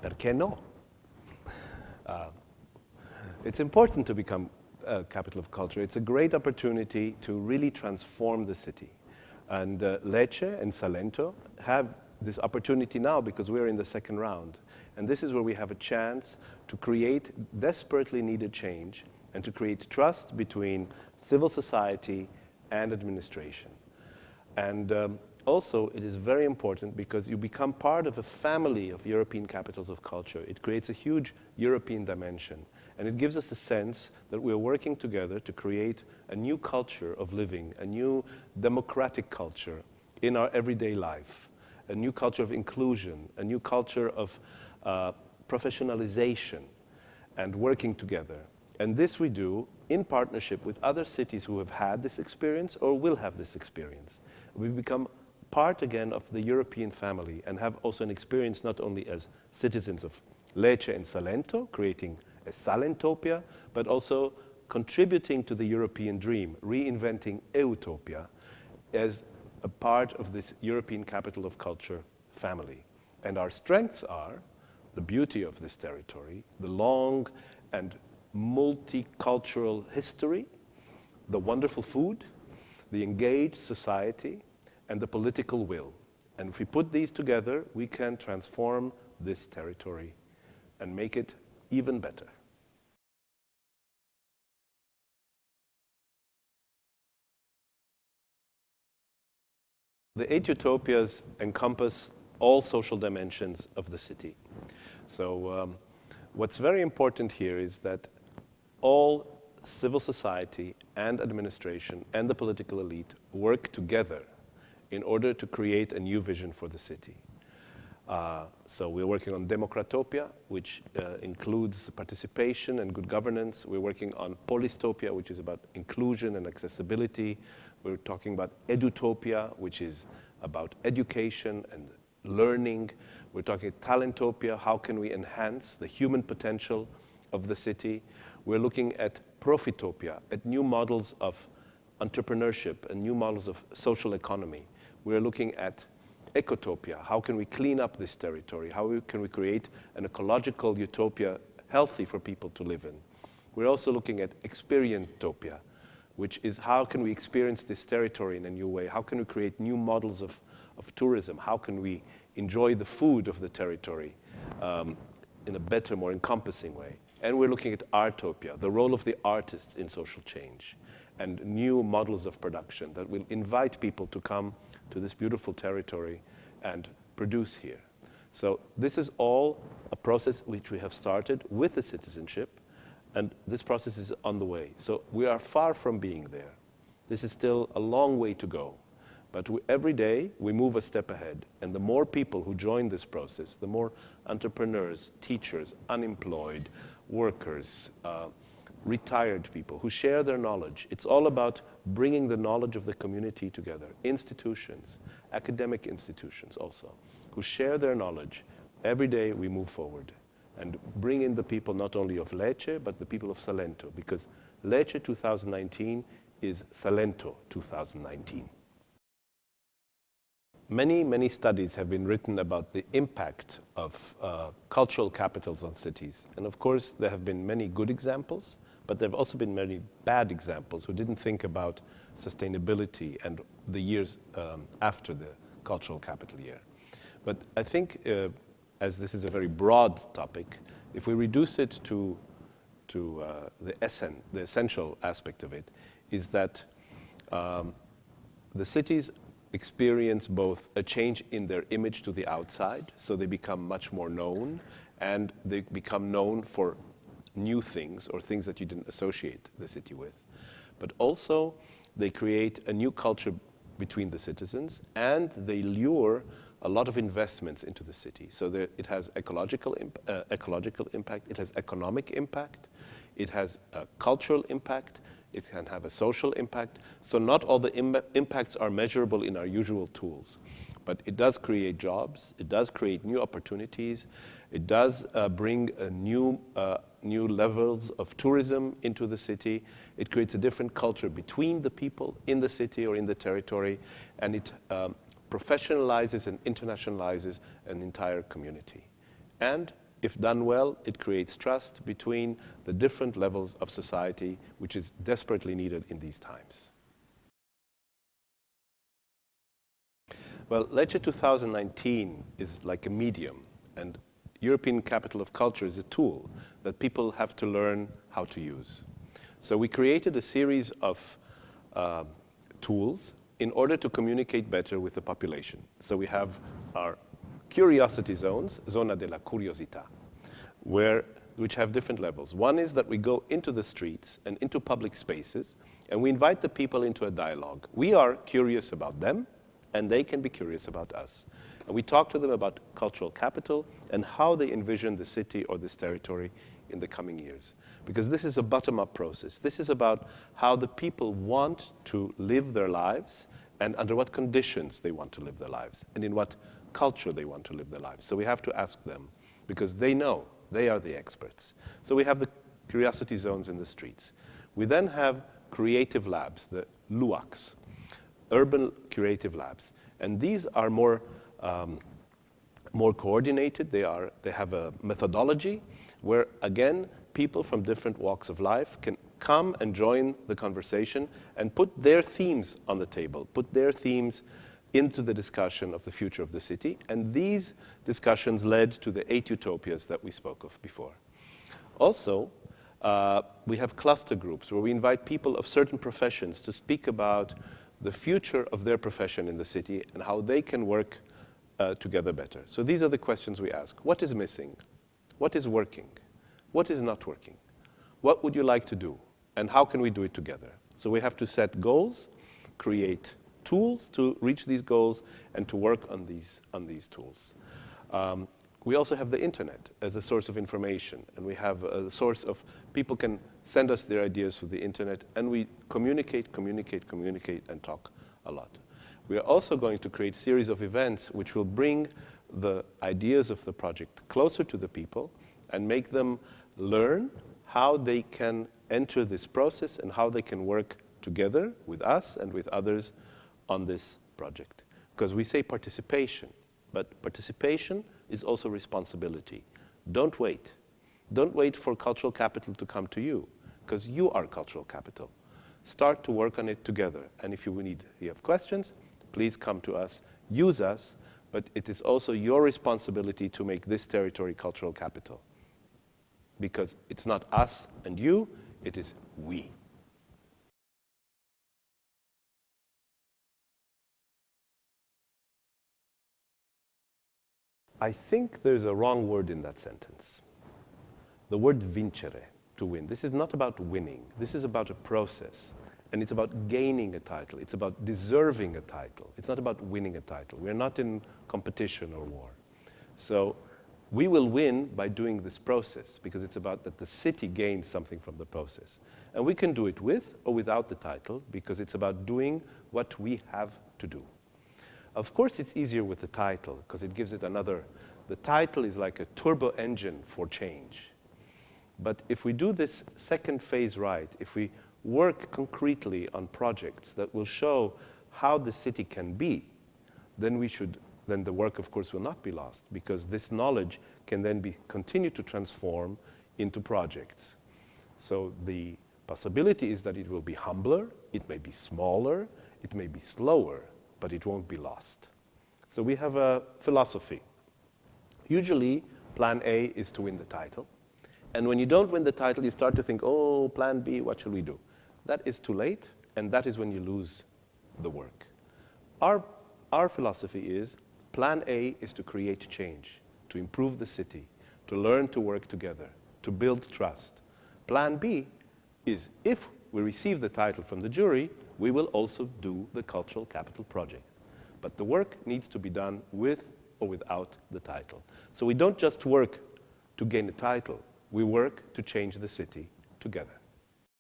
perché no? It's important to become a capital of culture. It's a great opportunity to really transform the city. And Lecce and Salento have this opportunity now because we're in the second round. And this is where we have a chance to create desperately needed change and to create trust between civil society and administration. And also, it is very important because you become part of a family of European capitals of culture. It creates a huge European dimension. And it gives us a sense that we're working together to create a new culture of living, a new democratic culture in our everyday life, a new culture of inclusion, a new culture of professionalization and working together. And this we do in partnership with other cities who have had this experience or will have this experience. We become part again of the European family and have also an experience not only as citizens of Lecce and Salento, creating a Salentopia, but also contributing to the European dream, reinventing Utopia as a part of this European capital of culture family. And our strengths are the beauty of this territory, the long and multicultural history, the wonderful food, the engaged society, and the political will. And if we put these together, we can transform this territory and make it even better. The 8 utopias encompass all social dimensions of the city. So what's very important here is that all civil society and administration and the political elite work together in order to create a new vision for the city. So we're working on Democratopia, which includes participation and good governance. We're working on Polistopia, which is about inclusion and accessibility. We're talking about Edutopia, which is about education and learning. We're talking Talentopia, how can we enhance the human potential of the city. We're looking at Profitopia, at new models of entrepreneurship and new models of social economy. We're looking at Ecotopia, how can we clean up this territory? How can we create an ecological utopia healthy for people to live in? We're also looking at Experientopia, which is how can we experience this territory in a new way? How can we create new models of tourism? How can we enjoy the food of the territory in a better, more encompassing way? And we're looking at Artopia, the role of the artists in social change, and new models of production that will invite people to come to this beautiful territory and produce here. So this is all a process which we have started with the citizenship, and this process is on the way. So we are far from being there. This is still a long way to go. But every day we move a step ahead. And the more people who join this process, the more entrepreneurs, teachers, unemployed, workers, retired people who share their knowledge. It's all about bringing the knowledge of the community together. Institutions, academic institutions also, who share their knowledge. Every day we move forward and bring in the people not only of Lecce, but the people of Salento, because Lecce 2019 is Salento 2019. Many, many studies have been written about the impact of cultural capitals on cities. And of course, there have been many good examples, but there have also been many bad examples who didn't think about sustainability and the years after the cultural capital year. But I think, as this is a very broad topic, if we reduce it to the essential aspect of it, is that the cities experience both a change in their image to the outside, so they become much more known, and they become known for new things or things that you didn't associate the city with. But also, they create a new culture between the citizens, and they lure a lot of investments into the city. So it has ecological impact, it has economic impact, it has a cultural impact, it can have a social impact. So not all the impacts are measurable in our usual tools. But it does create jobs, it does create new opportunities, it does bring new levels of tourism into the city. It creates a different culture between the people in the city or in the territory, and it professionalizes and internationalizes an entire community. And If done well, it creates trust between the different levels of society, which is desperately needed in these times. Well, Lecce 2019 is like a medium, and European Capital of Culture is a tool that people have to learn how to use. So we created a series of tools in order to communicate better with the population. So we have our curiosity zones, Zona della Curiosità, which have different levels. One is that we go into the streets and into public spaces, and we invite the people into a dialogue. We are curious about them, and they can be curious about us. And we talk to them about cultural capital and how they envision the city or this territory in the coming years. Because this is a bottom-up process. This is about how the people want to live their lives and under what conditions they want to live their lives and in what culture they want to live their lives. So we have to ask them because they know, they are the experts. So we have the curiosity zones in the streets. We then have creative labs, the LUACs, urban creative labs. And these are more coordinated. They have a methodology where, again, people from different walks of life can come and join the conversation and put their themes on the table, put their themes into the discussion of the future of the city. And these discussions led to the 8 utopias that we spoke of before. Also, we have cluster groups where we invite people of certain professions to speak about the future of their profession in the city and how they can work together better. So these are the questions we ask. What is missing? What is working? What is not working? What would you like to do? And how can we do it together? So we have to set goals, create tools to reach these goals, and to work on these tools. We also have the internet as a source of information, and we have a source of people can send us their ideas through the internet, and we communicate, and talk a lot. We are also going to create a series of events which will bring the ideas of the project closer to the people and make them learn how they can enter this process and how they can work together with us and with others on this project. Because we say participation, but participation is also responsibility. Don't wait. Don't wait for cultural capital to come to you, because you are cultural capital. Start to work on it together. And if you have questions, please come to us, use us, but it is also your responsibility to make this territory cultural capital. Because it's not us and you, it is we. I think there's a wrong word in that sentence. The word vincere, to win. This is not about winning. This is about a process. And it's about gaining a title. It's about deserving a title. It's not about winning a title. We're not in competition or war. So we will win by doing this process because it's about that the city gains something from the process. And we can do it with or without the title because it's about doing what we have to do. Of course, it's easier with the title because it gives it the title is like a turbo engine for change. But if we do this second phase right, if we work concretely on projects that will show how the city can be, then the work, of course, will not be lost because this knowledge can then continue to transform into projects. So the possibility is that it will be humbler, it may be smaller, it may be slower, but it won't be lost. So we have a philosophy. Usually, plan A is to win the title. And when you don't win the title, you start to think, oh, plan B, what should we do? That is too late, and that is when you lose the work. Our philosophy is, plan A is to create change, to improve the city, to learn to work together, to build trust. Plan B is, if we receive the title from the jury, we will also do the Cultural Capital Project. But the work needs to be done with or without the title. So we don't just work to gain a title, we work to change the city together.